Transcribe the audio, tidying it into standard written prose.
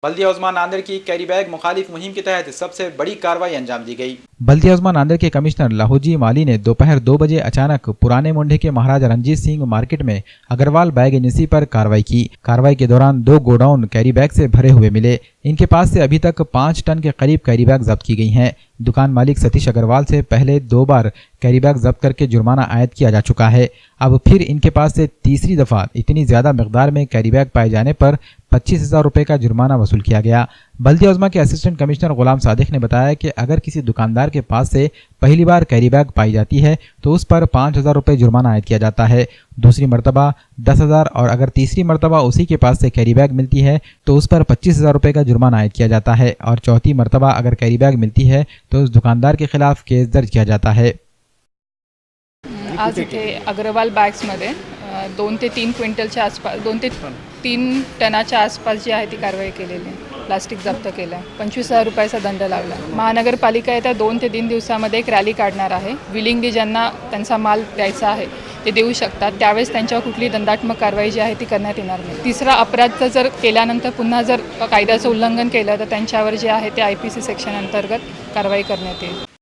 बल्दिया उस्मान नांदेड़ की carry bag मुखालिफ मुहिम के तहत सबसे बड़ी कार्रवाई अंजाम दी गई। बल्दिया उस्मान नांदेड़ के कमिश्नर लाहौजी माली ने दोपहर 2 बजे अचानक पुराने मोंढे के महाराजा रणजीत सिंह मार्केट में अग्रवाल बैग एजेंसी पर कार्रवाई की। कार्रवाई के दौरान 2 गोडाउन कैरी बैग से भरे हुए मिले। इनके पास से अभी तक 5 टन के करीब कैरी बैग जब्त की गई हैं। दुकान मालिक सतीश अग्रवाल से पहले 2 बार कैरी बैग जब्त करके जुर्माना आयद किया जा चुका है। अब फिर इनके पास से तीसरी दफा इतनी ज्यादा मकदार में कैरी बैग पाए जाने पर 25,000 रुपए का जुर्माना वसूल किया गया। बल्दिया उज़्मा के असिस्टेंट कमिश्नर गुलाम सादिक ने बताया कि अगर किसी दुकानदार के पास से पहली बार कैरी बैग पाई जाती है तो उस पर 5,000 रुपए जुर्माना आयद किया जाता है, दूसरी मरतबा 10,000 और अगर तीसरी मरतबा उसी के पास से कैरी बैग मिलती है तो उस पर 25,000 रुपए का जुर्माना आयद किया जाता है और चौथी मरतबा अगर कैरी बैग मिलती है तो उस दुकानदार के खिलाफ केस दर्ज किया जाता है। आज इथे अग्रवाल बॅग्समध्ये 2 ते 3 क्विंटलच्या आसपास 2 ते 3 टनाच्या आसपास जी आहे ती कारवाई केलेली आहे। प्लास्टिक जप्त केलं, 25,000 रुपयाचा दंड लावला। महानगरपालिका येत्या 2 ते 3 दिवसामध्ये एक रॅली काढणार आहे। विलिंगली ज्यांना त्यांचा माल द्यायचा आहे ते देऊ शकतात, त्यावेळेस त्यांच्यावर कुठली दंडात्मक कारवाई जी आहे ती करण्यात येणार नाही। तिसरा अपराध जर केल्यानंतर पुन्हा जर कायद्याचं उल्लंघन केलं तर त्यांच्यावर जे आहे ते IPC सेक्शन अंतर्गत कारवाई करण्यात येईल।